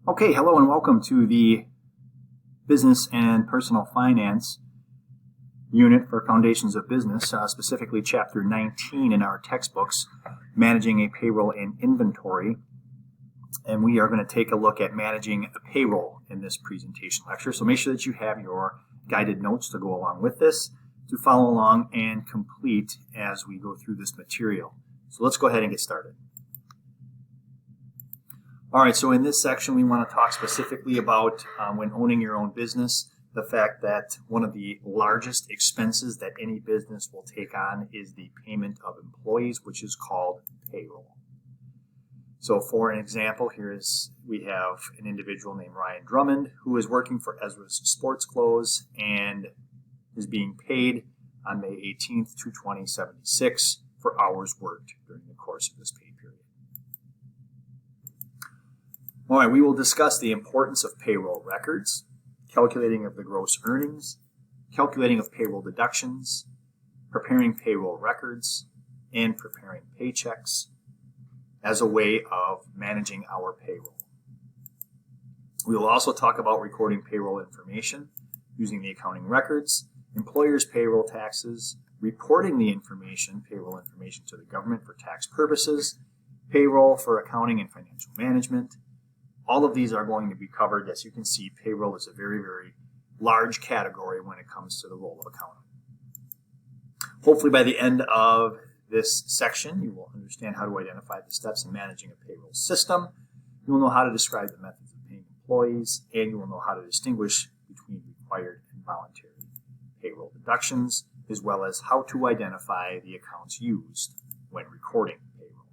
Okay, hello and welcome to the Business and Personal Finance unit for Foundations of Business, specifically Chapter 19 in our textbooks, Managing a Payroll and Inventory. And we are going to take a look at managing a payroll in this presentation lecture. So make sure that you have your guided notes to go along with this, to follow along and complete as we go through this material. So let's go ahead and get started. All right, so in this section, we want to talk specifically about when owning your own business, the fact that one of the largest expenses that any business will take on is the payment of employees, which is called payroll. So for an example, we have an individual named Ryan Drummond who is working for Ezra's Sports Clothes and is being paid on May 18th, $220.76 for hours worked during the course of this pay period. All right, we will discuss the importance of payroll records, calculating of the gross earnings, calculating of payroll deductions, preparing payroll records, and preparing paychecks as a way of managing our payroll. We will also talk about recording payroll information using the accounting records, employers' payroll taxes, reporting the payroll information to the government for tax purposes, payroll for accounting and financial management. All of these are going to be covered. As you can see, payroll is a very, very large category when it comes to the role of accounting. Hopefully by the end of this section, you will understand how to identify the steps in managing a payroll system. You will know how to describe the methods of paying employees, and you will know how to distinguish between required and voluntary payroll deductions, as well as how to identify the accounts used when recording payroll.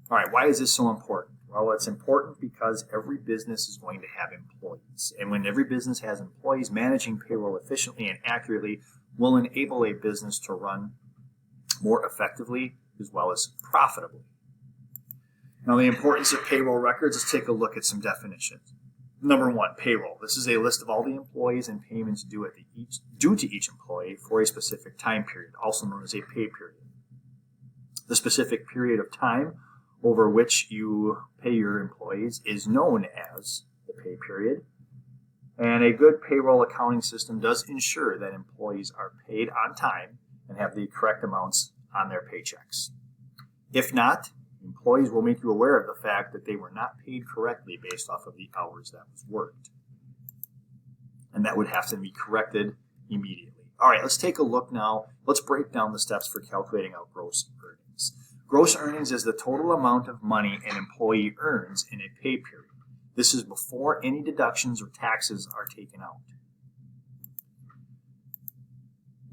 All right, why is this so important? Well, it's important because every business is going to have employees. And when every business has employees, managing payroll efficiently and accurately will enable a business to run more effectively as well as profitably. Now, the importance of payroll records, let's take a look at some definitions. Number one, payroll. This is a list of all the employees and payments due to each employee for a specific time period, also known as a pay period. The specific period of time over which you pay your employees is known as the pay period. And a good payroll accounting system does ensure that employees are paid on time and have the correct amounts on their paychecks. If not, employees will make you aware of the fact that they were not paid correctly based off of the hours that was worked. And that would have to be corrected immediately. All right, let's take a look now. Let's break down the steps for calculating out gross earnings. Gross earnings is the total amount of money an employee earns in a pay period. This is before any deductions or taxes are taken out.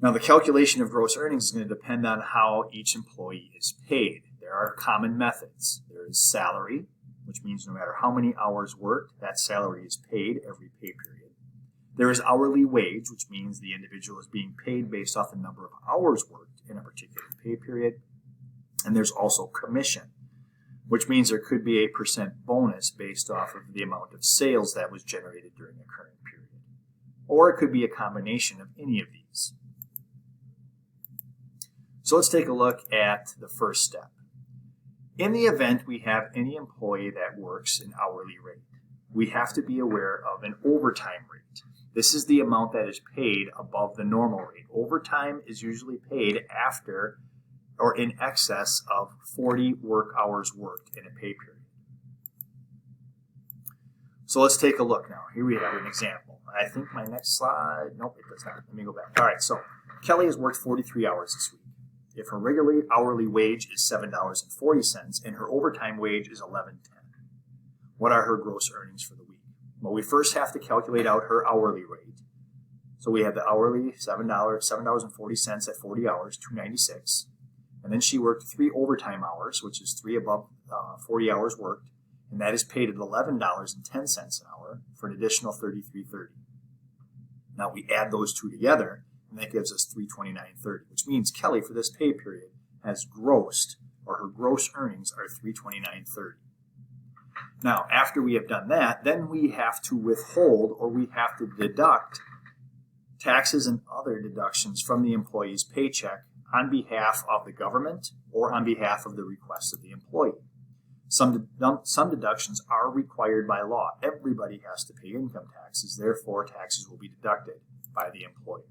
Now, the calculation of gross earnings is going to depend on how each employee is paid. There are common methods. There is salary, which means no matter how many hours worked, that salary is paid every pay period. There is hourly wage, which means the individual is being paid based off the number of hours worked in a particular pay period. And there's also commission, which means there could be a % bonus based off of the amount of sales that was generated during the current period. Or it could be a combination of any of these. So let's take a look at the first step. In the event we have any employee that works an hourly rate, we have to be aware of an overtime rate. This is the amount that is paid above the normal rate. Overtime is usually paid after or in excess of 40 work hours worked in a pay period. So let's take a look now. Here we have an example. I think my next slide, nope, it does not. Let me go back. All right, so Kelly has worked 43 hours this week. If her regular hourly wage is $7.40 and her overtime wage is $11.10, what are her gross earnings for the week? Well, we first have to calculate out her hourly rate. So we have the hourly $7.40 at 40 hours, $2.96. And then she worked 3 overtime hours, which is 3 above 40 hours worked, and that is paid at $11.10 an hour for an additional $33.30. Now we add those two together, and that gives us $329.30, which means Kelly for this pay period has grossed, or her gross earnings are $329.30. Now, after we have done that, then we have to withhold, or we have to deduct taxes and other deductions from the employee's paycheck on behalf of the government or on behalf of the request of the employee. Some deductions are required by law. Everybody has to pay income taxes, therefore taxes will be deducted by the employer.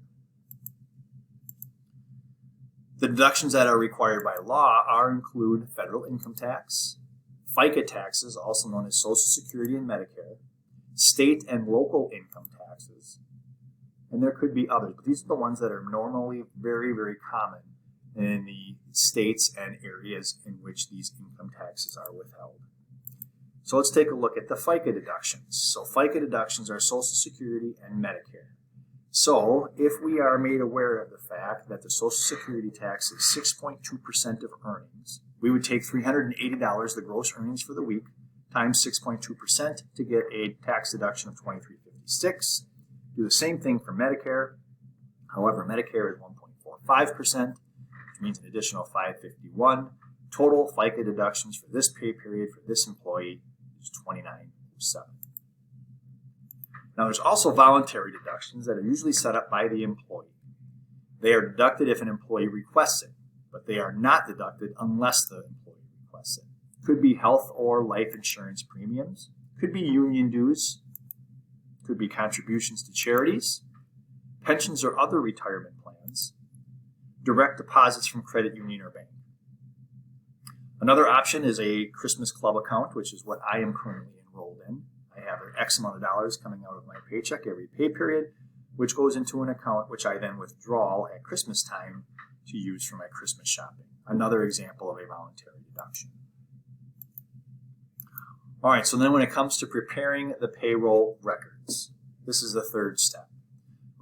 The deductions that are required by law include federal income tax, FICA taxes, also known as Social Security and Medicare, state and local income taxes, and there could be others, but these are the ones that are normally very, very common in the states and areas in which these income taxes are withheld. So let's take a look at the FICA deductions. So FICA deductions are Social Security and Medicare. So if we are made aware of the fact that the Social Security tax is 6.2% of earnings, we would take $380, the gross earnings for the week, times 6.2% to get a tax deduction of $23.56. Do the same thing for Medicare. However, Medicare is 1.45%, which means an additional $551. Total FICA deductions for this pay period for this employee is $29.07. Now, there's also voluntary deductions that are usually set up by the employee. They are deducted if an employee requests it, but they are not deducted unless the employee requests it. Could be health or life insurance premiums, could be union dues, could be contributions to charities, pensions or other retirement plans, direct deposits from credit union or bank. Another option is a Christmas Club account, which is what I am currently enrolled in. I have X amount of dollars coming out of my paycheck every pay period, which goes into an account which I then withdraw at Christmas time to use for my Christmas shopping. Another example of a voluntary deduction. All right, so then when it comes to preparing the payroll records, this is the third step.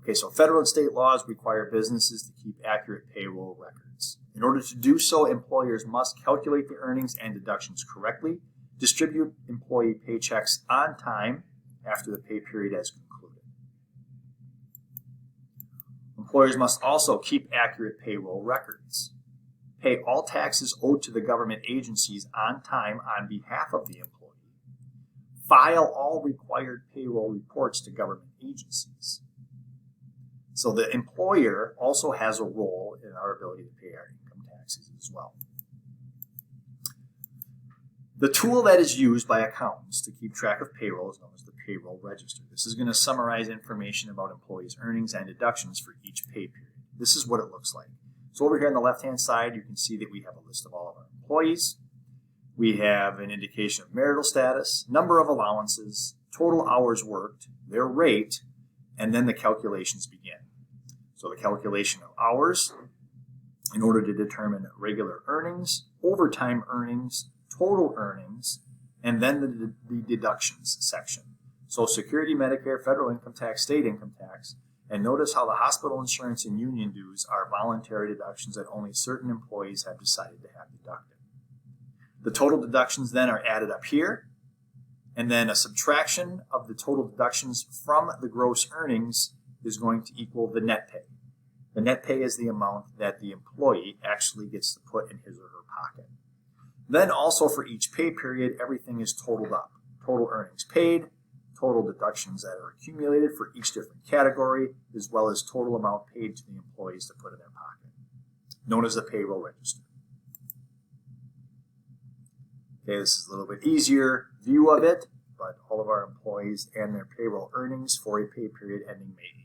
Okay, so federal and state laws require businesses to keep accurate payroll records. In order to do so, employers must calculate the earnings and deductions correctly, distribute employee paychecks on time after the pay period has concluded. Employers must also keep accurate payroll records, pay all taxes owed to the government agencies on time on behalf of the employee, file all required payroll reports to government agencies. So the employer also has a role in our ability to pay our income taxes as well. The tool that is used by accountants to keep track of payroll is known as the payroll register. This is going to summarize information about employees' earnings and deductions for each pay period. This is what it looks like. So over here on the left-hand side, you can see that we have a list of all of our employees. We have an indication of marital status, number of allowances, total hours worked, their rate, and then the calculations begin. So the calculation of hours in order to determine regular earnings, overtime earnings, total earnings, and then the deductions section. Social Security, Medicare, federal income tax, state income tax, and notice how the hospital insurance and union dues are voluntary deductions that only certain employees have decided to have deducted. The total deductions then are added up here, and then a subtraction of the total deductions from the gross earnings is going to equal the net pay. The net pay is the amount that the employee actually gets to put in his or her pocket. Then also for each pay period, everything is totaled up. Total earnings paid, total deductions that are accumulated for each different category, as well as total amount paid to the employees to put in their pocket, known as the payroll register. Okay, this is a little bit easier view of it, but all of our employees and their payroll earnings for a pay period ending May 18th.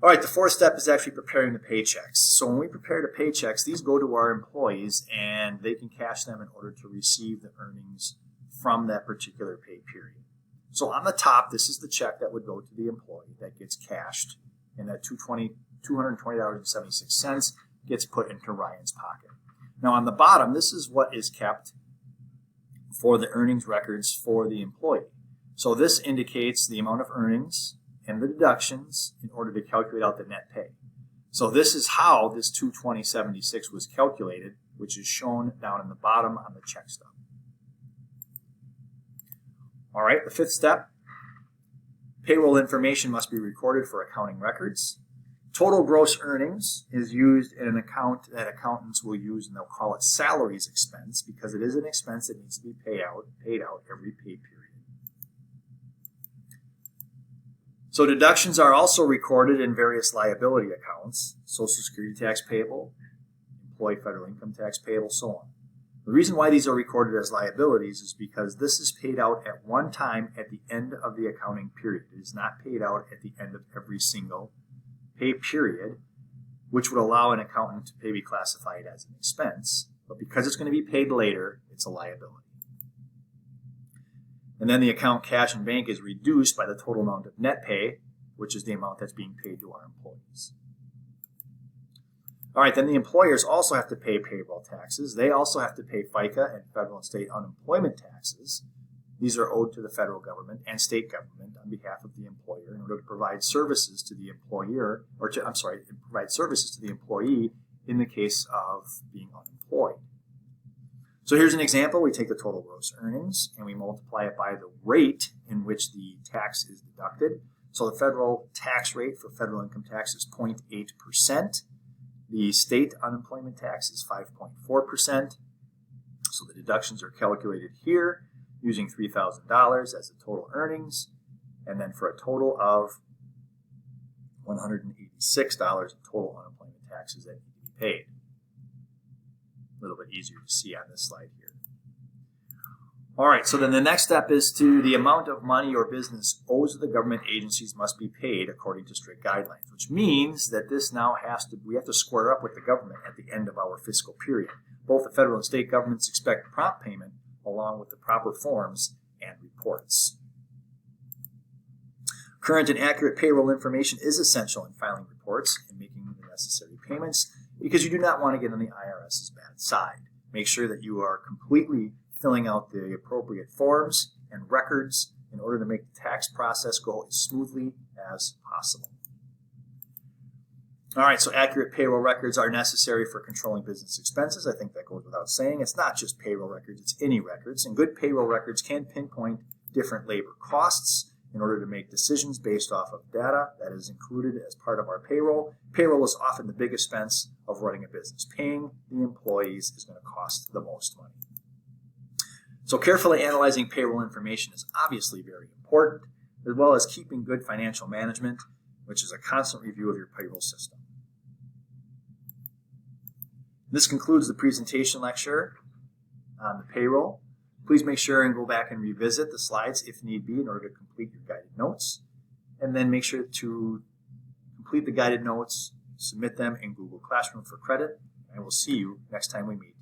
All right, the fourth step is actually preparing the paychecks. So when we prepare the paychecks, these go to our employees and they can cash them in order to receive the earnings from that particular pay period. So on the top, this is the check that would go to the employee that gets cashed, and that $220.76 gets put into Ryan's pocket. Now on the bottom, this is what is kept for the earnings records for the employee. So this indicates the amount of earnings and the deductions in order to calculate out the net pay. So this is how this $220.76 was calculated, which is shown down in the bottom on the check stub. All right, the fifth step, payroll information must be recorded for accounting records. Total gross earnings is used in an account that accountants will use, and they'll call it salaries expense because it is an expense that needs to be paid out every pay period. So deductions are also recorded in various liability accounts, Social Security tax payable, employee federal income tax payable, so on. The reason why these are recorded as liabilities is because this is paid out at one time at the end of the accounting period. It is not paid out at the end of every single pay period, which would allow an accountant to be classified as an expense. But because it's going to be paid later, it's a liability. And then the account cash and bank is reduced by the total amount of net pay, which is the amount that's being paid to our employees. All right, then the employers also have to pay payroll taxes. They also have to pay FICA and federal and state unemployment taxes. These are owed to the federal government and state government on behalf of the employer in order to provide services to the employer, provide services to the employee in the case of being unemployed. So here's an example. We take the total gross earnings and we multiply it by the rate in which the tax is deducted. So the federal tax rate for federal income tax is 0.8%. The state unemployment tax is 5.4%. So the deductions are calculated here using $3,000 as the total earnings, and then for a total of $186 in total unemployment taxes that need to be paid. A little bit easier to see on this slide here. All right, so then the next step is to the amount of money your business owes to the government agencies must be paid according to strict guidelines, which means that this now we have to square up with the government at the end of our fiscal period. Both the federal and state governments expect prompt payment along with the proper forms and reports. Current and accurate payroll information is essential in filing reports and making the necessary payments because you do not want to get on the IRS's bad side. Make sure that you are completely filling out the appropriate forms and records in order to make the tax process go as smoothly as possible. All right, so accurate payroll records are necessary for controlling business expenses. I think that goes without saying. It's not just payroll records, it's any records. And good payroll records can pinpoint different labor costs in order to make decisions based off of data that is included as part of our payroll. Payroll is often the big expense of running a business. Paying the employees is going to cost the most money. So carefully analyzing payroll information is obviously very important, as well as keeping good financial management, which is a constant review of your payroll system. This concludes the presentation lecture on the payroll. Please make sure and go back and revisit the slides if need be in order to complete your guided notes. And then make sure to complete the guided notes, submit them in Google Classroom for credit, and we'll see you next time we meet.